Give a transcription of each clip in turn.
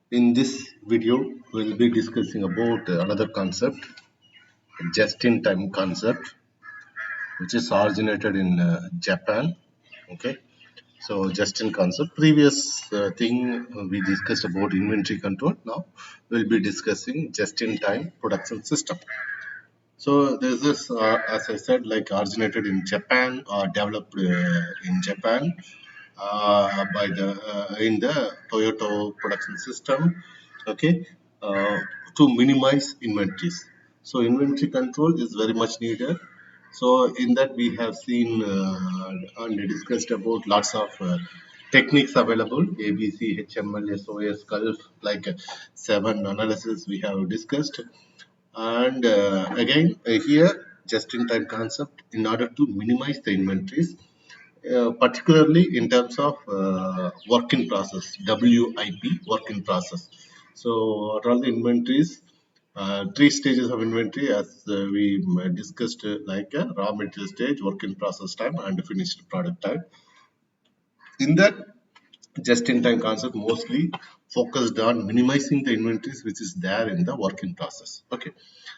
In this video, we'll be discussing about another concept, just-in-time concept, which is originated in Japan. Okay, so just-in concept. Previous thing we discussed about inventory control. Now we'll be discussing just-in-time production system. So there's this, as I said, like originated in Japan or developed in Japan by the in the Toyota production system. Okay, uh, to minimize inventories. So inventory control is very much needed. So in that we have seen and discussed about lots of techniques available: ABC, HML, SOS, Gulf, like 7 analysis we have discussed. And again, here just-in-time concept in order to minimize the inventories, particularly in terms of work in process, WIP, work in process. So what are the inventories? Three stages of inventory, as we discussed, like raw material stage, work in process time, and finished product time. In that just-in-time concept mostly focused on minimizing the inventories which is there in the work in process. Okay,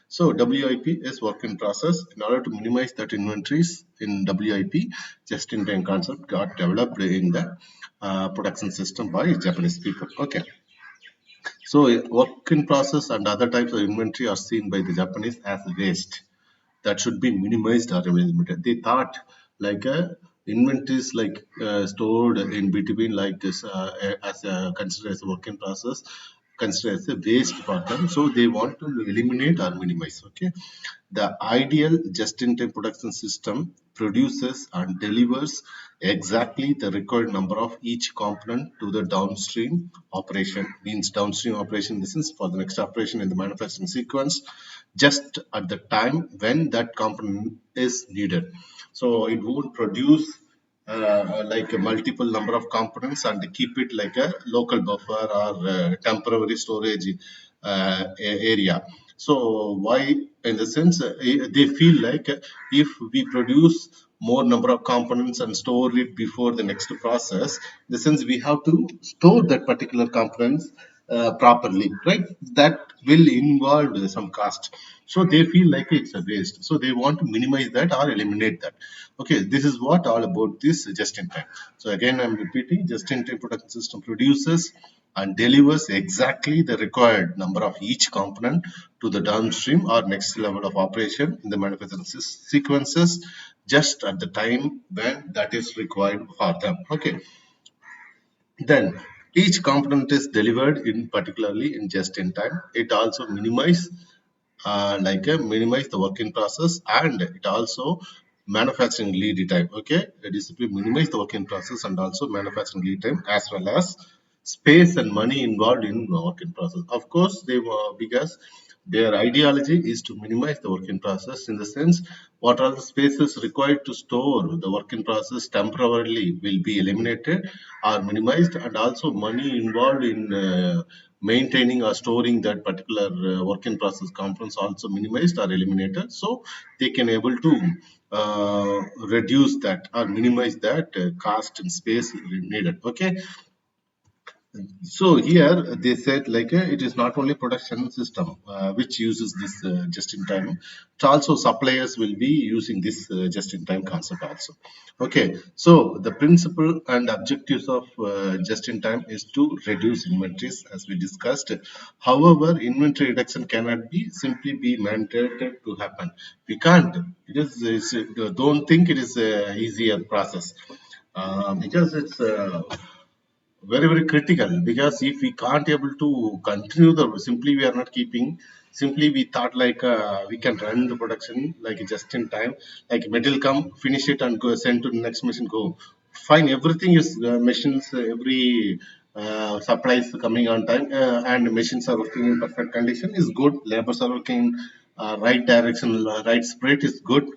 so WIP is work in process. In order to minimize that inventories in WIP, just-in-time concept got developed in the production system by Japanese people. Okay, so work in process and other types of inventory are seen by the Japanese as waste that should be minimized or eliminated. They thought like inventories like stored in between like this as a considered as a work in process, considered as a waste for them. So they want to eliminate or minimize. Okay, the ideal just-in-time production system produces and delivers exactly the required number of each component to the downstream operation. Means downstream operation, this is for the next operation in the manufacturing sequence, just at the time when that component is needed. So it won't produce like a multiple number of components and keep it like a local buffer or temporary storage area. So why, in the sense, they feel like if we produce more number of components and store it before the next process, in the sense we have to store that particular components properly, right? That will involve some cost. So they feel like it's a waste. So they want to minimize that or eliminate that. Okay, this is what all about this just in time. So again, I'm repeating: just in time production system produces and delivers exactly the required number of each component to the downstream or next level of operation in the manufacturing sequences just at the time when that is required for them. Okay, then each component is delivered in particularly in just in time. It also minimize the working process, and it also manufacturing lead time. Okay, it is to minimize the working process and also manufacturing lead time, as well as space and money involved in working process. Of course they were, because their ideology is to minimize the working process, in the sense what are the spaces required to store the working process temporarily will be eliminated or minimized, and also money involved in maintaining or storing that particular work in process components also minimized or eliminated, so they can able to reduce that or minimize that cost and space needed. Okay, so here they said like it is not only production system which uses this just in time, it also suppliers will be using this just in time concept also. Okay, so the principle and objectives of just in time is to reduce inventories, as we discussed. However, inventory reduction cannot be simply be mandated to happen. We can't. Don't think it is a easier process because it's very critical, because if we can't able to continue the, simply we are not keeping, simply we thought like we can run the production like just in time, like metal come finish it and go send to the next machine, go fine, everything is machines, every supplies coming on time, and machines are working in perfect condition is good, labors are working right direction, right spread is good.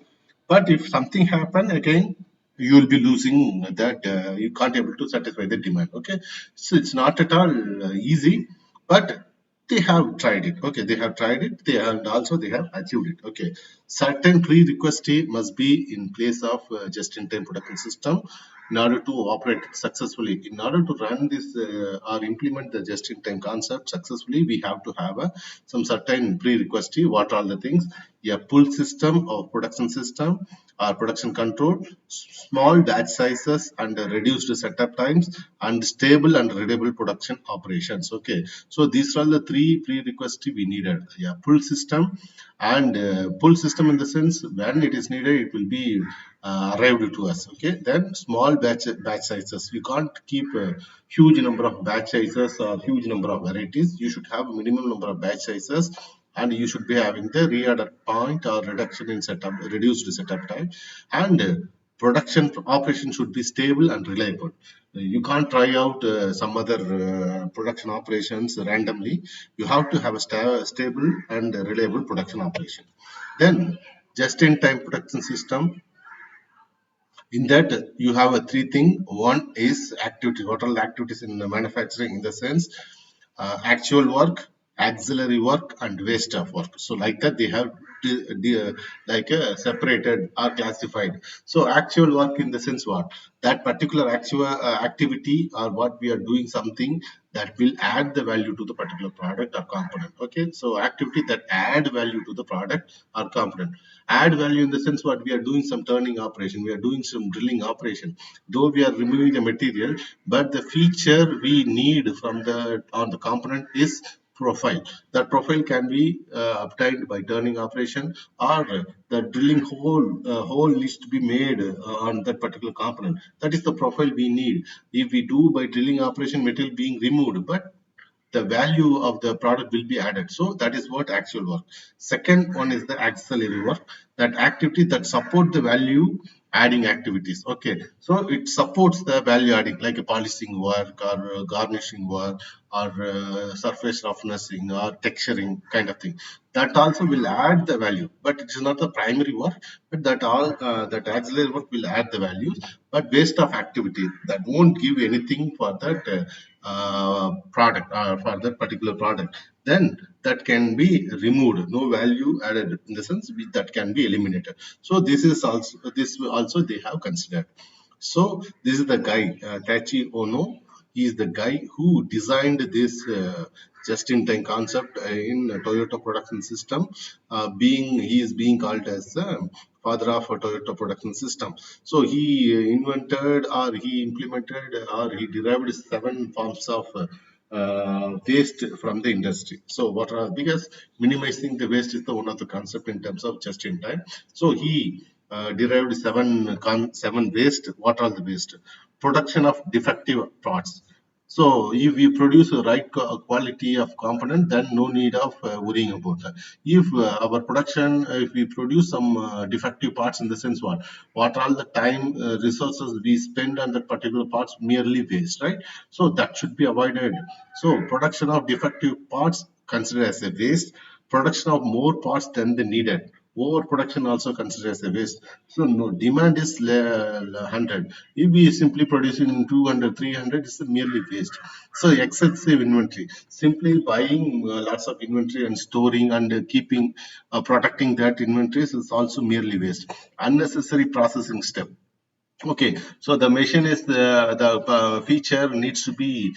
But if something happen again, you will be losing that, you can't able to satisfy the demand. Okay, so it's not at all easy, but They have tried it. Okay, they have tried it. They have, and also they have achieved it. Okay, certain prerequisite must be in place of just-in-time production system in order to operate it successfully. In order to run this or implement the just-in-time concept successfully, we have to have some certain prerequisite. What are the things? A pull system or production system or production control, small batch sizes and reduced setup times, and stable and reliable production operations. Okay, so these are the three prerequisites we needed. Yeah, pull system, and pull system in the sense when it is needed, it will be arrived to us. Okay, then small batch sizes. We can't keep a huge number of batch sizes or huge number of varieties. You should have a minimum number of batch sizes, and you should be having the reorder point or reduction in setup, reduced setup time, and production operation should be stable and reliable. You can't try out some other production operations randomly. You have to have a stable and reliable production operation. Then, just-in-time production system. In that, you have a three thing. One is activity. What are the activities in the manufacturing? In the sense, actual work, auxiliary work, and waste of work. So like that, they have like separated or classified. So actual work in the sense what? That particular actual activity or what we are doing something that will add the value to the particular product or component. Okay, so activity that add value to the product or component. Add value in the sense what? We are doing some turning operation, we are doing some drilling operation, though we are removing the material, but the feature we need from the on the component is profile. That profile can be obtained by turning operation, or the drilling hole needs to be made on that particular component. That is the profile we need. If we do by drilling operation, material being removed, but the value of the product will be added. So that is what actual work. Second one is the auxiliary work, that activity that support the value adding activities. Okay, so it supports the value adding like a polishing work or garnishing work or surface roughnessing or texturing kind of thing. That also will add the value, but it is not the primary work. But that auxiliary work will add the values, but based of activity that won't give anything for that product for that particular product, then that can be removed, no value added, in the sense that can be eliminated. So this also they have considered. So this is the guy, Tachi Ono. He is the guy who designed this just-in-time concept in Toyota production system. Being he is being called as father of a Toyota production system. So he invented, or he implemented, or he derived seven forms of waste from the industry. So what are, because minimizing the waste is the one of the concept in terms of just in time. So he derived seven waste. What are the waste? Production of defective parts. So if we produce the right quality of component, then no need of worrying about that. If our production, if we produce some defective parts, in the sense what all the time resources we spend on that particular parts merely waste, right? So that should be avoided. So production of defective parts considered as a waste. Production of more parts than the needed. Overproduction also considered as a waste. So no, demand is 100. If we simply producing 200, 300, it's merely waste. So excessive inventory. Simply buying lots of inventory and storing and keeping, protecting that inventory is also merely waste. Unnecessary processing step. Okay, so the machine is the feature needs to be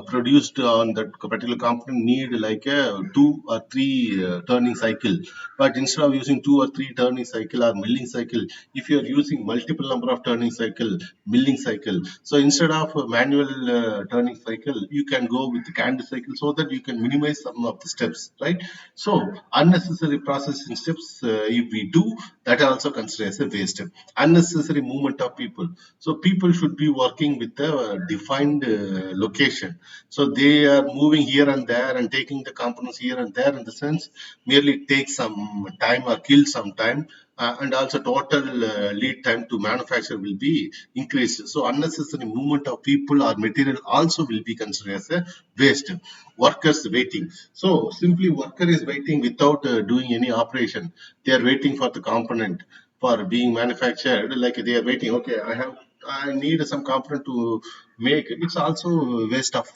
produced on that particular component need like a 2 or 3 turning cycle. But instead of using 2 or 3 turning cycle or milling cycle, if you are using multiple number of turning cycle, milling cycle, so instead of a manual turning cycle, you can go with the candle cycle so that you can minimize some of the steps, right? So unnecessary processing steps, if we do, that also considered as a waste. Unnecessary movement of people. So people should be working with a defined location. So they are moving here and there and taking the components here and there, in the sense merely take some time or kill some time, and also total lead time to manufacture will be increased. So unnecessary movement of people or material also will be considered as a waste. Workers waiting. So simply worker is waiting without doing any operation. They are waiting for the component for being manufactured. Like they are waiting. Okay, I have I need some component to make. It's also a waste of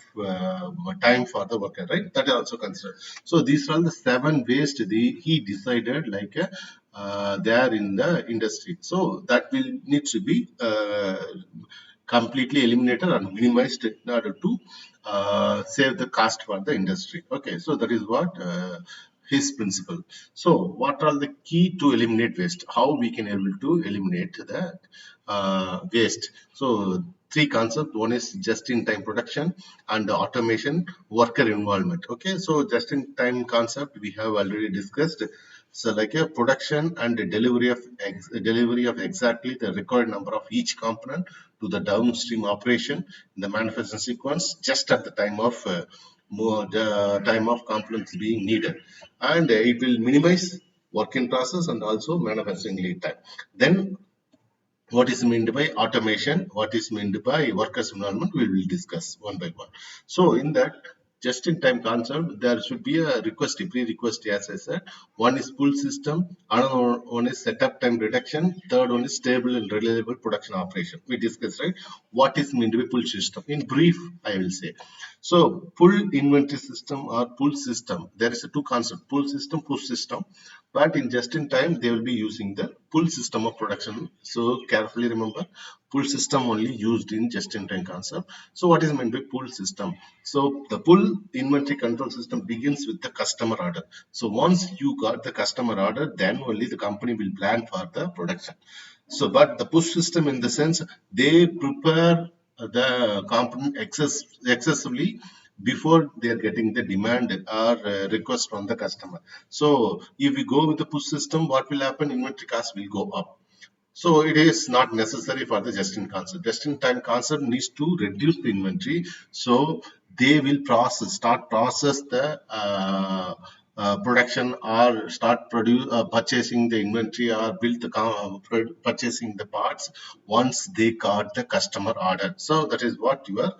time for the worker, right? That is also considered. So these are the seven waste he decided like there in the industry. So that will need to be completely eliminated and minimized in order to save the cost for the industry. Okay, so that is what his principle. So what are the key to eliminate waste? How we can able to eliminate the waste? So three concepts. One is just-in-time production and automation, worker involvement. Okay, so just-in-time concept we have already discussed. So like a production and the delivery of exactly the required number of each component to the downstream operation in the manufacturing sequence just at the time of the time of components being needed, and it will minimize work in process and also manufacturing lead time. Then what is meant by automation, what is meant by workers environment, we will discuss one by one. So in that just in time concept there should be a request, pre-request, as I said. One is pull system, another one is setup time reduction, third one is stable and reliable production operation. We discussed, right? What is meant by pull system in brief, I will say. So pull inventory system or pull system, there is a two concept, pull system, push system. But in just in time they will be using the pull system of production. So carefully remember, pull system only used in just in time concept. So what is meant by pull system? So the pull inventory control system begins with the customer order. So once you got the customer order, then only the company will plan for the production. So but the push system in the sense they prepare the component excessively before they are getting the demand or request from the customer. So if we go with the push system, what will happen? Inventory cost will go up. So it is not necessary for the just-in concept. Just-in-time concept needs to reduce the inventory. So they will start process the production or start purchasing the inventory or build the purchasing the parts once they got the customer order. So that is what your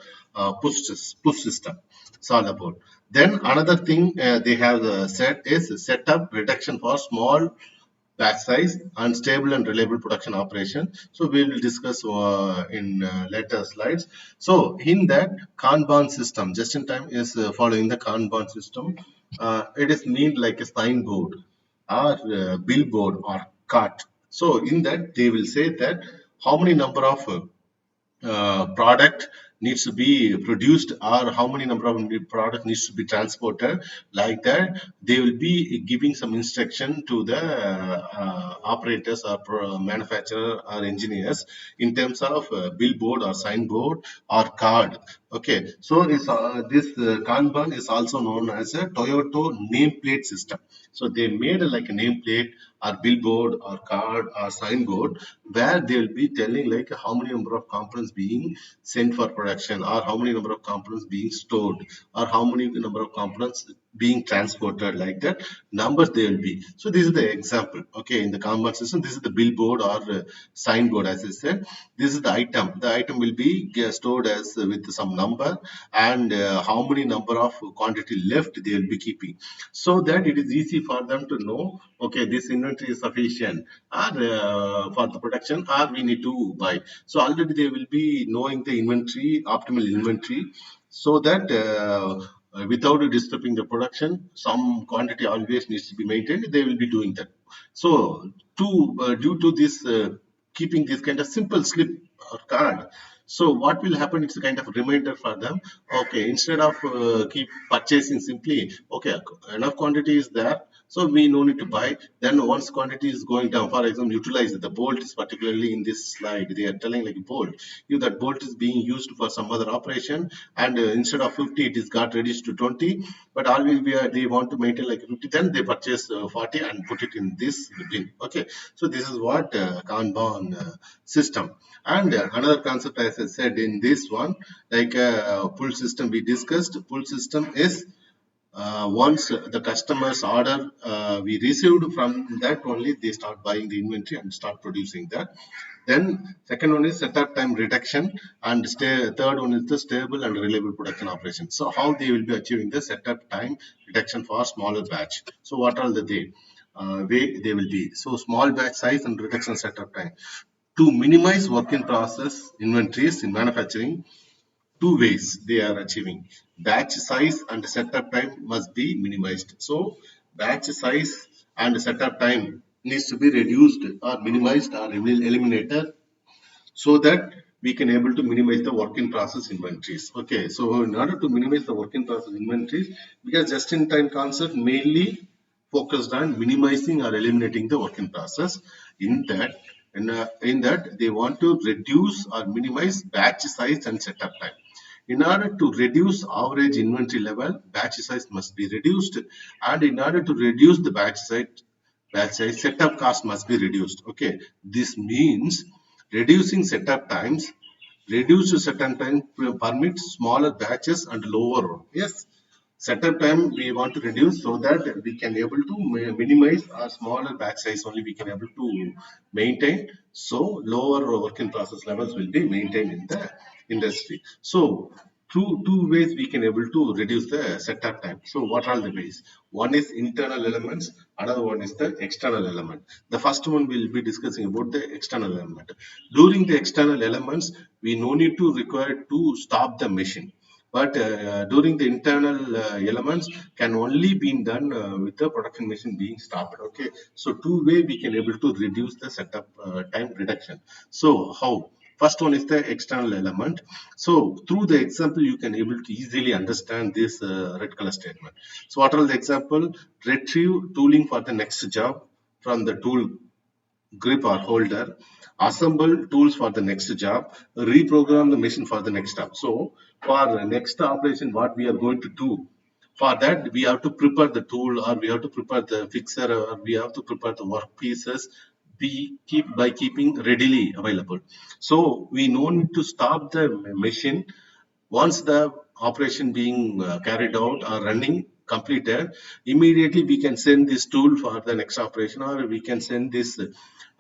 push system is all about. Then another thing they have said is setup reduction for small batch size, and stable and reliable production operation. So we will discuss in later slides. So in that Kanban system, just in time is following the Kanban system. It is mean like a signboard or billboard or cart. So in that they will say that how many number of product needs to be produced or how many number of product needs to be transported, like that they will be giving some instruction to the operators or manufacturer or engineers in terms of billboard or signboard or card. Okay, so this Kanban is also known as a Toyota nameplate system. So they made like a nameplate or billboard or card or signboard where they will be telling like how many number of components being sent for production or how many number of components being stored or how many number of components being transported, like that numbers they will be. So this is the example. Okay, in the Kanban system, this is the billboard or signboard, as I said. This is the item. The item will be stored as with some number and how many number of quantity left they will be keeping, so that it is easy for them to know, okay, this inventory is sufficient or for the production or we need to buy. So already they will be knowing the inventory, optimal inventory, so that without disturbing the production, some quantity always needs to be maintained. They will be doing that. So due to this keeping this kind of simple slip or card, so what will happen? It's a kind of reminder for them. Okay, instead of keep purchasing simply, okay, enough quantity is there, so we no need to buy. Then once quantity is going down, for example, utilize it. The bolt is particularly in this slide. They are telling like bolt. If that bolt is being used for some other operation, and instead of 50, it is got reduced to 20. But always they want to maintain like 50. Then they purchase 40 and put it in this bin. Okay, so this is what Kanban system. And another concept, as I said in this one, like pull system we discussed. Pull system is once the customer's order we received, from that only they start buying the inventory and start producing that. Then second one is setup time reduction, and third one is the stable and reliable production operation. So how they will be achieving the setup time reduction for smaller batch? So what are the way they will be? So small batch size and reduction setup time. To minimize work in process inventories in manufacturing, two ways they are achieving. Batch size and setup time must be minimized. So batch size and setup time needs to be reduced or minimized or eliminated so that we can able to minimize the work in process inventories. Okay, so in order to minimize the work in process inventories, because just in time concept mainly focused on minimizing or eliminating the work in process. In that, in that they want to reduce or minimize batch size and setup time. In order to reduce average inventory level, batch size must be reduced, and in order to reduce the batch size, setup cost must be reduced. Okay, this means reducing setup times. Reduced setup time permits smaller batches and lower. Yes, setup time we want to reduce so that we can able to minimize our smaller batch size only we can able to maintain. So lower work in process levels will be maintained in the industry. So through two ways we can able to reduce the setup time. So what are the ways? One is internal elements, another one is the external element. The first one we'll be discussing about the external element. During the external elements, we no need to require to stop the machine, but during the internal elements can only be done with the production machine being stopped. Okay, so two way we can able to reduce the setup time reduction. So how? First one is the external element. So through the example you can able to easily understand this red color statement. So what are the example? Retrieve tooling for the next job from the tool grip or holder, assemble tools for the next job, reprogram the machine for the next job. So for the next operation, what we are going to do, for that we have to prepare the tool or we have to prepare the fixer or we have to prepare the work pieces we keep by keeping readily available. So we no need to stop the machine once the operation being carried out or running completed, immediately we can send this tool for the next operation or we can send this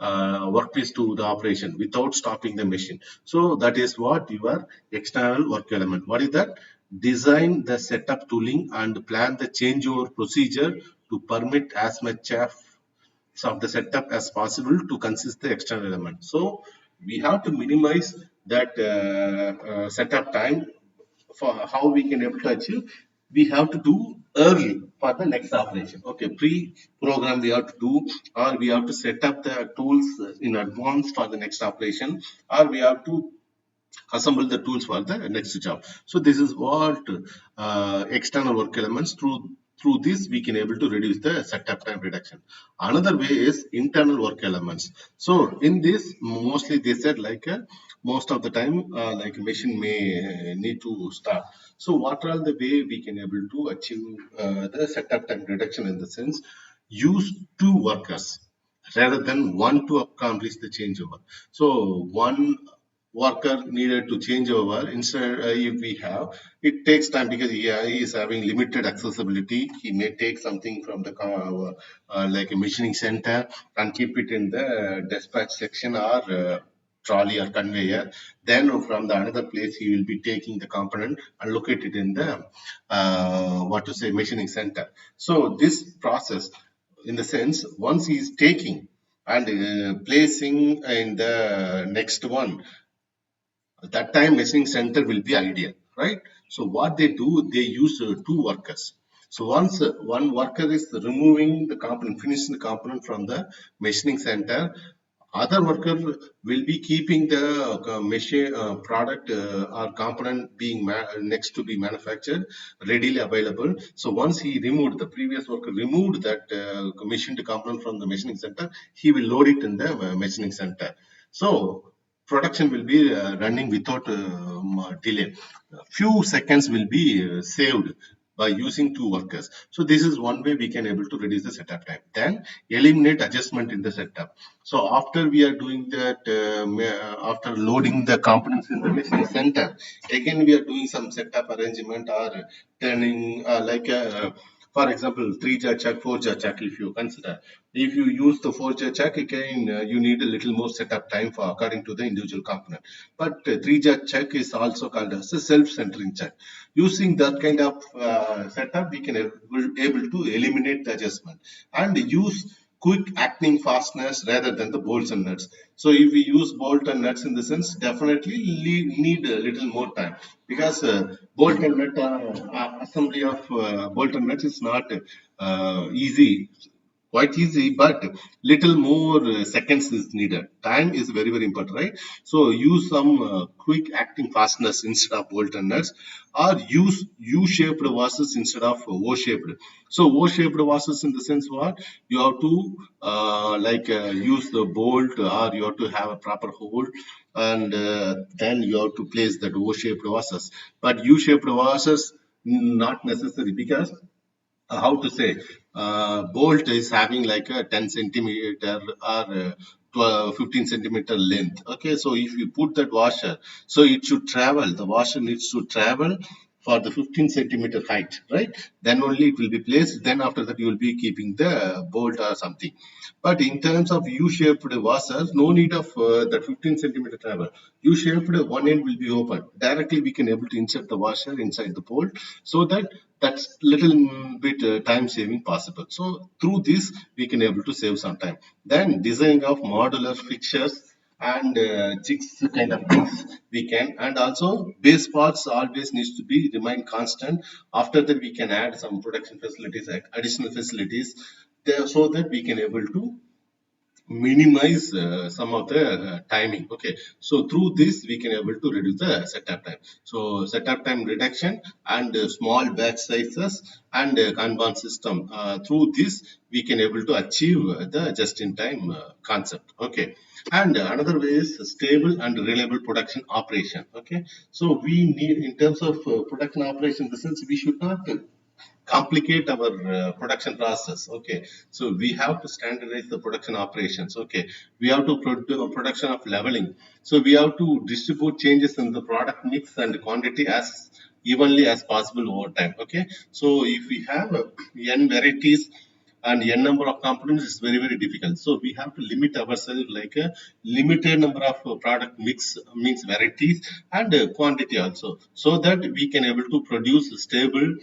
workpiece to the operation without stopping the machine. So that is what your external work element. What is that? Design the setup tooling and plan the changeover procedure to permit as much of the setup as possible to consist the external element. So we have to minimize that setup time. For how we can able to achieve, we have to do early for the next operation. Okay, pre-program we have to do, or we have to set up the tools in advance for the next operation, or we have to assemble the tools for the next job. So this is what external work elements. Through this we can able to reduce the setup time reduction. Another way is internal work elements. So in this mostly they said like most of the time like machine may need to start. So what are the way we can able to achieve the setup time reduction? In the sense, use two workers rather than one to accomplish the changeover. So one worker needed to change over. Instead if we have, it takes time because he is having limited accessibility. He may take something from the like a machining center and keep it in the dispatch section or trolley or conveyor. Then from the another place he will be taking the component and locate it in the what to say machining center. So this process, in the sense, once he is taking and placing in the next one, at that time machining center will be ideal, right? So what they do, they use two workers. So once one worker is removing the component, finishing the component from the machining center, other worker will be keeping the machine product or component being next to be manufactured readily available. So once he removed, the previous worker removed that machined component from the machining center, he will load it in the machining center. So production will be running without delay. Few seconds will be saved by using two workers. So this is one way we can able to reduce the setup time. Then eliminate adjustment in the setup. So after we are doing that, after loading the components in the machine center, again we are doing some setup arrangement or turning like a for example, 3-jar chuck, 4-jar chuck, if you consider. If you use the 4-jar chuck, again, you need a little more setup time for according to the individual component. But 3-jar chuck is also called as a self-centering chuck. Using that kind of setup, we can able to eliminate the adjustment and use quick acting fasteners rather than the bolts and nuts. So if we use bolt and nuts in the sense, definitely need a little more time, because bolt and nut assembly of bolt and nuts is not easy, quite easy, but little more seconds is needed. Time is very, very important, right? So use some quick acting fasteners instead of bolt and nuts, or use U-shaped washes instead of O-shaped. So O-shaped washes in the sense what you have to use the bolt, or you have to have a proper hole, and then you have to place that O-shaped washes. But U-shaped washes not necessary, because how to say, bolt is having like a 10 centimeter or 12, 15 centimeter length. Okay, so if you put that washer, so it should travel, the washer needs to travel for the 15 centimeter height, right? Then only it will be placed, then after that you will be keeping the bolt or something. But in terms of U-shaped washers, no need of that 15 centimeter travel. U-shaped, one end will be open. Directly we can able to insert the washer inside the bolt, so that that's little bit time saving possible. So through this we can able to save some time. Then design of modular fixtures and jigs kind of things we can, and also base parts always needs to be remain constant. After that we can add some production facilities, additional facilities there, so that we can able to minimize some of the timing. Okay, so through this we can able to reduce the setup time. So setup time reduction and small batch sizes and Kanban system. Through this we can able to achieve the just-in-time concept. Okay, and another way is stable and reliable production operation. Okay, so we need in terms of production operation, the sense we should not complicate our production process. Okay, so we have to standardize the production operations. Okay, we have to production of leveling, so we have to distribute changes in the product mix and quantity as evenly as possible over time. Okay, so if we have n varieties and n number of components, is very, very difficult. So we have to limit ourselves like a limited number of product mix, means varieties and quantity also, so that we can able to produce stable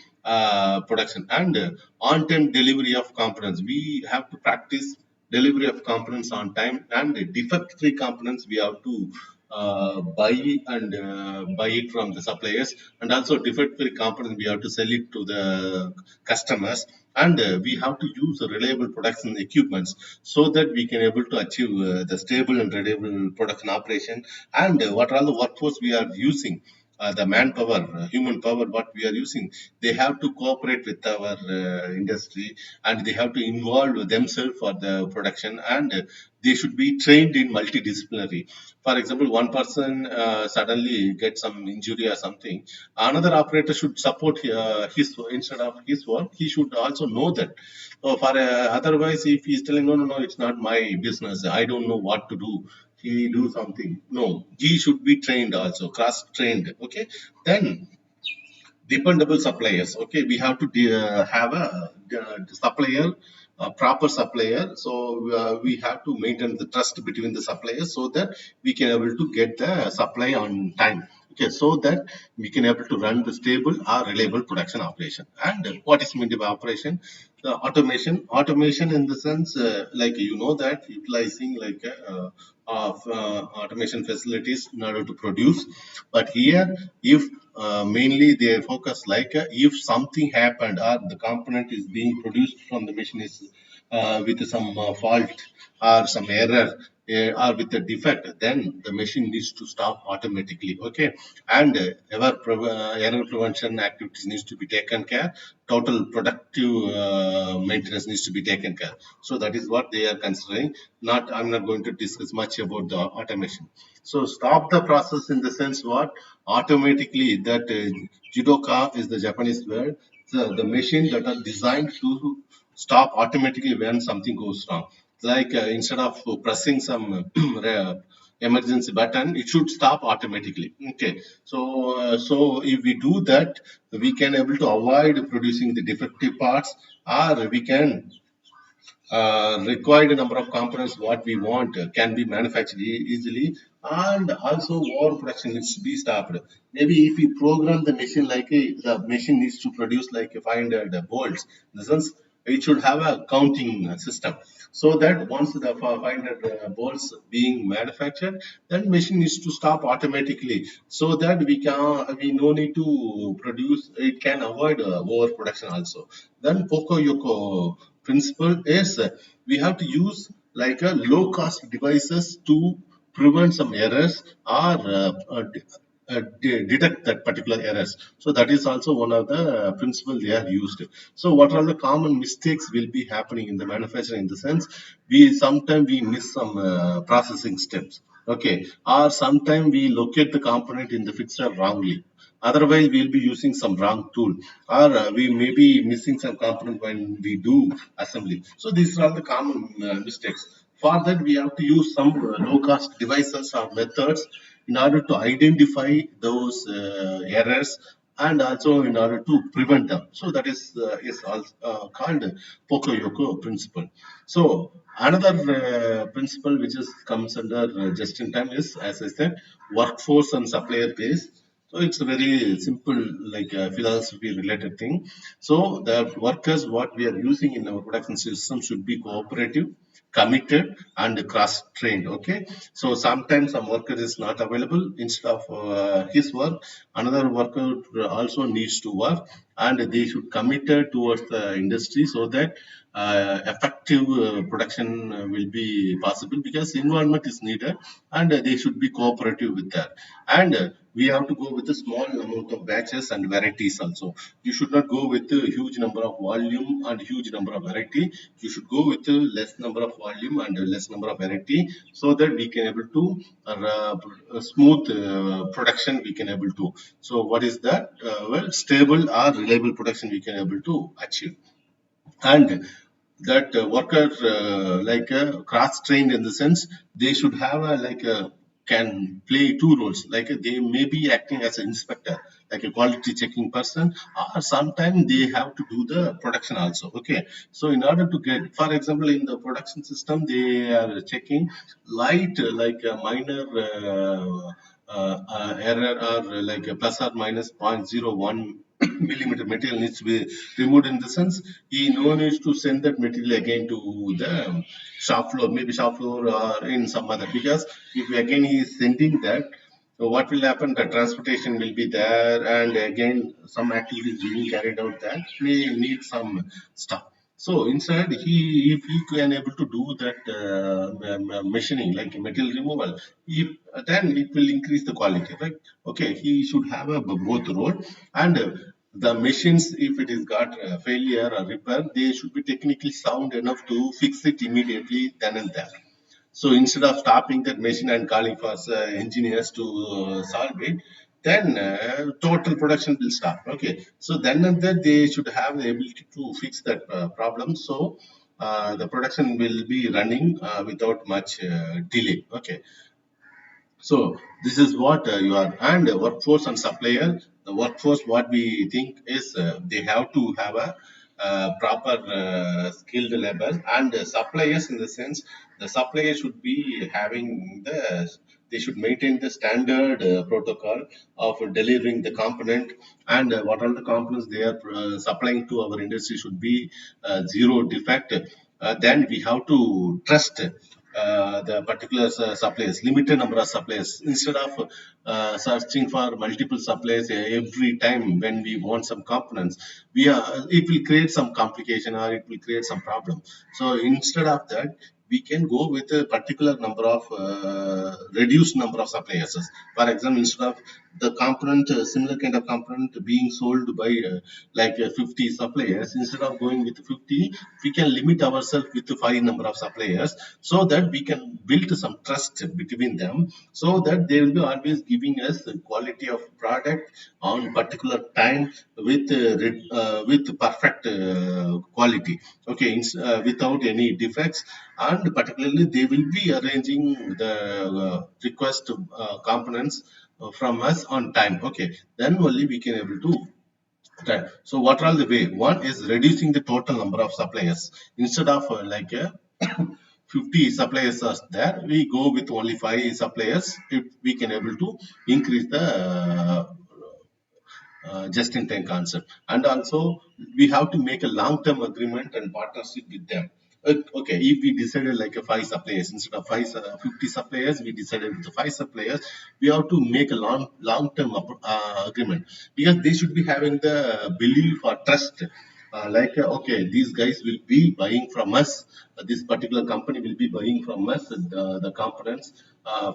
production and on-time delivery of components. We have to practice delivery of components on time, and defect-free components we have to buy it from the suppliers, and also defect-free components we have to sell it to the customers, and we have to use reliable production equipments, so that we can able to achieve the stable and reliable production operation. And what are the workforce we are using, the manpower, human power, what we are using, they have to cooperate with our industry, and they have to involve themselves for the production, and they should be trained in multidisciplinary. For example, one person suddenly gets some injury or something, another operator should support his, instead of his work, he should also know that. So for otherwise, if he's telling no, no, no, it's not my business, I don't know what to do, he do something. No, he should be trained also, cross trained. Okay, then dependable suppliers. Okay, we have to have a supplier, a proper supplier. So we have to maintain the trust between the suppliers, so that we can able to get the supply on time. Okay, so that we can able to run the stable or reliable production operation. And what is meant by operation? The automation in the sense, like you know that utilizing like of automation facilities in order to produce. But here, if mainly they focus like if something happened, or the component is being produced from the machine is with some fault or some error, or with a defect, then the machine needs to stop automatically. Okay, and error prevention activities needs to be taken care, total productive maintenance needs to be taken care. So that is what they are considering. Not, I'm not going to discuss much about the automation. So stop the process in the sense what, automatically, that judoka is the Japanese word. The machine that are designed to stop automatically when something goes wrong. Like instead of pressing some emergency button, it should stop automatically. Okay, so if we do that, we can able to avoid producing the defective parts, or we can required number of components what we want can be manufactured easily, and also overproduction needs to be stopped. Maybe if we program the machine like the machine needs to produce like 500 bolts, in the sense it should have a counting system, so that once the 500 balls being manufactured, then machine needs to stop automatically, so that we no need to produce, it can avoid overproduction also. Then Pocoyoco principle is we have to use like a low cost devices to prevent some errors or detect that particular errors. So that is also one of the principle they are used. So what are the common mistakes will be happening in the manufacturing, in the sense we sometimes we miss some processing steps. Okay, or sometimes we locate the component in the fixture wrongly. Otherwise, we'll be using some wrong tool, or we may be missing some component when we do assembly. So these are all the common mistakes. For that, we have to use some low-cost devices or methods in order to identify those errors, and also in order to prevent them. So that is also, called Pocoyoco principle. So another principle which is comes under just in time is, as I said, workforce and supplier base. So it's a very simple, like philosophy related thing. So the workers, what we are using in our production system, should be cooperative, committed, and cross trained. Okay. So sometimes some worker is not available, instead of his work, another worker also needs to work, and they should committed towards the industry, so that effective production will be possible, because environment is needed, and they should be cooperative with that. And we have to go with a small amount of batches and varieties also. You should not go with a huge number of volume and huge number of variety. You should go with a less number of volume and a less number of variety, so that we can able to smooth production we can able to. So what is that? Well, stable or reliable production we can able to achieve. And that worker like cross trained, in the sense they should have a like a can play two roles, like they may be acting as an inspector, like a quality checking person, or sometimes they have to do the production also. Okay, so in order to get, for example, in the production system, they are checking light like a minor error, or like a plus or minus zero point zero 0.01 millimeter material needs to be removed, in the sense he no needs to send that material again to the shop floor, maybe shop floor or in some other, because if again he is sending that, so what will happen, the transportation will be there, and again some activities being carried out that may need some stuff. So instead, if he can able to do that machining, like material removal, if, then it will increase the quality, right? Okay, he should have a both role. And the machines, if it is got failure or repair, they should be technically sound enough to fix it immediately then and there. So instead of stopping that machine and calling for engineers to solve it, then total production will stop. Okay, so then and there they should have the ability to fix that problem. So the production will be running without much delay. Okay, so this is what you are. And workforce and supplier. The workforce, what we think is they have to have a proper skilled labor, and suppliers, in the sense the supplier should be having they should maintain the standard protocol of delivering the component, and what all the components they are supplying to our industry should be zero defect. Then we have to trust the particular suppliers, limited number of suppliers, instead of searching for multiple suppliers every time when we want some components. We are it will create some complication, or it will create some problem. So instead of that, we can go with a particular number of reduced number of suppliers. For example, instead of the component, similar kind of component being sold by like 50 suppliers, instead of going with 50, we can limit ourselves with five number of suppliers, so that we can build some trust between them, so that they will be always giving us the quality of product on particular time with perfect quality. Okay, without any defects, and particularly they will be arranging the request components from us on time. Okay, then only we can able to. Right. So what are the way? One is reducing the total number of suppliers. Instead of 50 suppliers are there, we go with only five suppliers. If we can able to increase the just-in-time concept. And also, we have to make a long-term agreement and partnership with them. Okay, if we decided like a five suppliers instead of 50 suppliers, we decided with the five suppliers. We have to make a long-term agreement, because they should be having the belief or trust. Okay, these guys will be buying from us. This particular company will be buying from us the components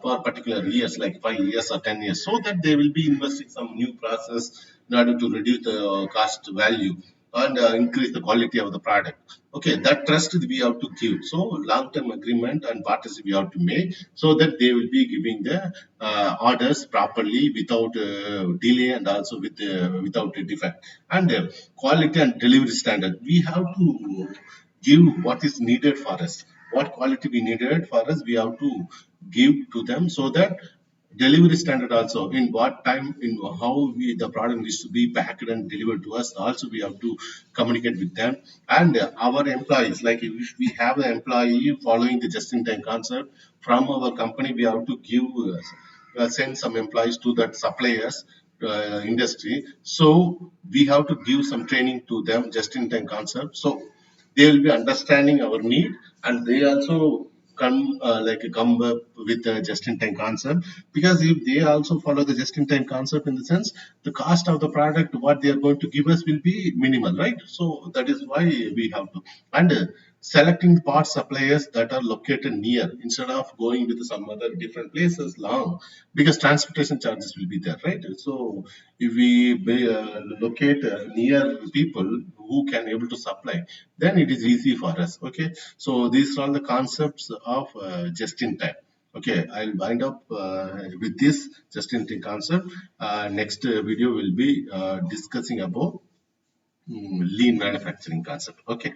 for particular years, like 5 years or 10 years, so that they will be investing some new process in order to reduce the cost value and increase the quality of the product. Okay, that trust we have to give. So long-term agreement and partnership we have to make, so that they will be giving the orders properly without delay, and also without a defect. And quality and delivery standard. We have to give what is needed for us. What quality we needed for us, we have to give to them, so that delivery standard also, in what time, in how the product needs to be packed and delivered to us, also we have to communicate with them. And our employees, like if we have an employee following the just-in-time concept from our company, we have to give send some employees to that suppliers industry. So we have to give some training to them just-in-time concept. So they will be understanding our need, and they also come up with a just-in-time concept. Because if they also follow the just-in-time concept, in the sense the cost of the product what they are going to give us will be minimal, right? So that is why we have to. And selecting part suppliers that are located near, instead of going with some other different places long, because transportation charges will be there, right? So if we locate near people who can able to supply, then it is easy for us. Okay, so these are all the concepts of just in time. Okay, I'll wind up with this just in time concept. Next video will be discussing about lean manufacturing concept. Okay.